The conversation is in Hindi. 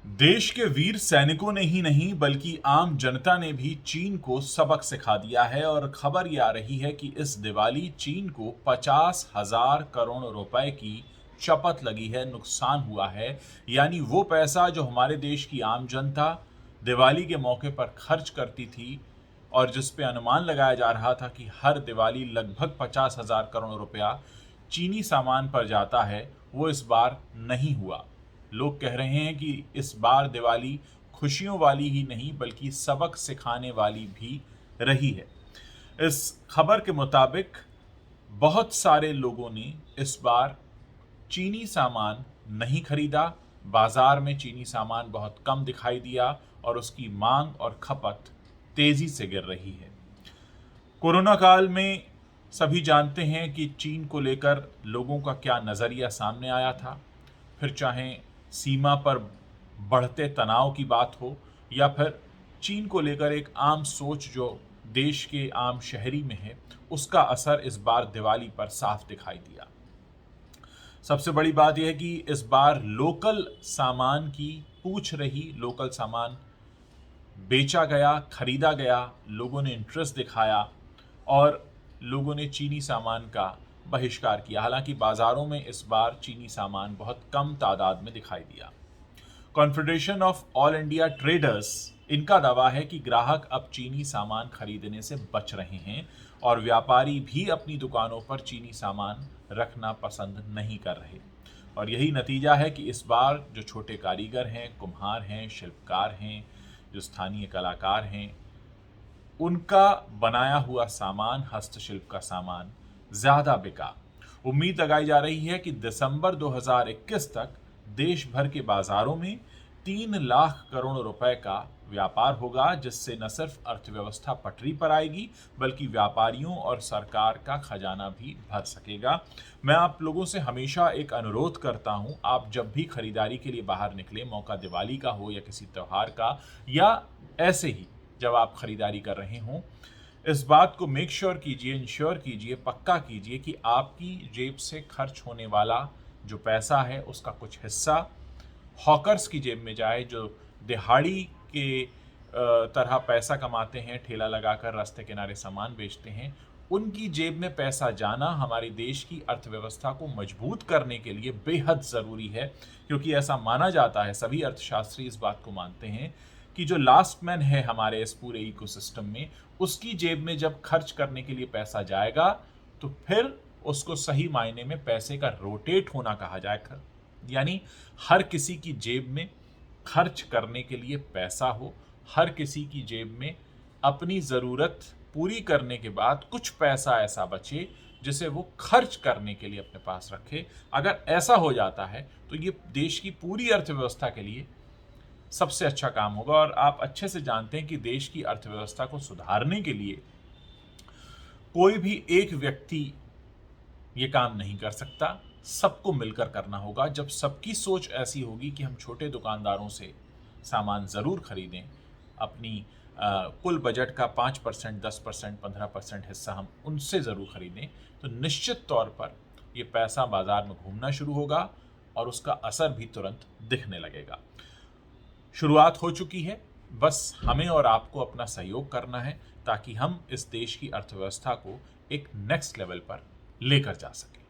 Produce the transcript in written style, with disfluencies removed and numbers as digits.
देश के वीर सैनिकों ने ही नहीं बल्कि आम जनता ने भी चीन को सबक सिखा दिया है और खबर ये आ रही है कि इस दिवाली चीन को 50,000 करोड़ रुपए की चपत लगी है, नुकसान हुआ है। यानी वो पैसा जो हमारे देश की आम जनता दिवाली के मौके पर खर्च करती थी और जिस पे अनुमान लगाया जा रहा था कि हर दिवाली लगभग 50,000 करोड़ रुपया चीनी सामान पर जाता है, वो इस बार नहीं हुआ। लोग कह रहे हैं कि इस बार दिवाली खुशियों वाली ही नहीं बल्कि सबक सिखाने वाली भी रही है। इस खबर के मुताबिक बहुत सारे लोगों ने इस बार चीनी सामान नहीं खरीदा। बाजार में चीनी सामान बहुत कम दिखाई दिया और उसकी मांग और खपत तेजी से गिर रही है। कोरोना काल में सभी जानते हैं कि चीन को लेकर लोगों का क्या नज़रिया सामने आया था। फिर चाहे सीमा पर बढ़ते तनाव की बात हो या फिर चीन को लेकर एक आम सोच जो देश के आम शहरी में है, उसका असर इस बार दिवाली पर साफ दिखाई दिया। सबसे बड़ी बात यह है कि इस बार लोकल सामान की पूछ रही, लोकल सामान बेचा गया, खरीदा गया, लोगों ने इंटरेस्ट दिखाया और लोगों ने चीनी सामान का बहिष्कार किया। हालांकि बाजारों में इस बार चीनी सामान बहुत कम तादाद में दिखाई दिया। Confederation of all India traders, इनका दावा है कि ग्राहक अब चीनी सामान खरीदने से बच रहे हैं और व्यापारी भी अपनी दुकानों पर चीनी सामान रखना पसंद नहीं कर रहे। और यही नतीजा है कि इस बार जो छोटे कारीगर हैं, कुम्हार हैं, शिल्पकार हैं, जो स्थानीय कलाकार हैं, उनका बनाया हुआ सामान, हस्तशिल्प का सामान ज़्यादा बिका। उम्मीद लगाई जा रही है कि दिसंबर 2021 तक देश भर के बाजारों में 3 लाख करोड़ रुपए का व्यापार होगा, जिससे न सिर्फ अर्थव्यवस्था पटरी पर आएगी बल्कि व्यापारियों और सरकार का खजाना भी भर सकेगा। मैं आप लोगों से हमेशा एक अनुरोध करता हूं, आप जब भी खरीदारी के लिए बाहर निकले, मौका दिवाली का हो या किसी त्यौहार का या ऐसे ही जब आप खरीदारी कर रहे हों, इस बात को मेक श्योर कीजिए, इंश्योर कीजिए, पक्का कीजिए कि आपकी जेब से खर्च होने वाला जो पैसा है उसका कुछ हिस्सा हॉकर्स की जेब में जाए, जो दिहाड़ी के तरह पैसा कमाते हैं, ठेला लगाकर रास्ते किनारे सामान बेचते हैं, उनकी जेब में पैसा जाना हमारे देश की अर्थव्यवस्था को मजबूत करने के लिए बेहद ज़रूरी है। क्योंकि ऐसा माना जाता है, सभी अर्थशास्त्री इस बात को मानते हैं कि जो लास्ट मैन है हमारे इस पूरे इकोसिस्टम में, उसकी जेब में जब खर्च करने के लिए पैसा जाएगा तो फिर उसको सही मायने में पैसे का रोटेट होना कहा जाएगा। यानी हर किसी की जेब में खर्च करने के लिए पैसा हो, हर किसी की जेब में अपनी ज़रूरत पूरी करने के बाद कुछ पैसा ऐसा बचे जिसे वो खर्च करने के लिए अपने पास रखे। अगर ऐसा हो जाता है तो ये देश की पूरी अर्थव्यवस्था के लिए सबसे अच्छा काम होगा। और आप अच्छे से जानते हैं कि देश की अर्थव्यवस्था को सुधारने के लिए कोई भी एक व्यक्ति ये काम नहीं कर सकता, सबको मिलकर करना होगा। जब सबकी सोच ऐसी होगी कि हम छोटे दुकानदारों से सामान ज़रूर खरीदें, अपनी कुल बजट का 5%, 10%, 15% हिस्सा हम उनसे ज़रूर खरीदें, तो निश्चित तौर पर ये पैसा बाज़ार में घूमना शुरू होगा और उसका असर भी तुरंत दिखने लगेगा। शुरुआत हो चुकी है, बस हमें और आपको अपना सहयोग करना है ताकि हम इस देश की अर्थव्यवस्था को एक नेक्स्ट लेवल पर लेकर जा सकें।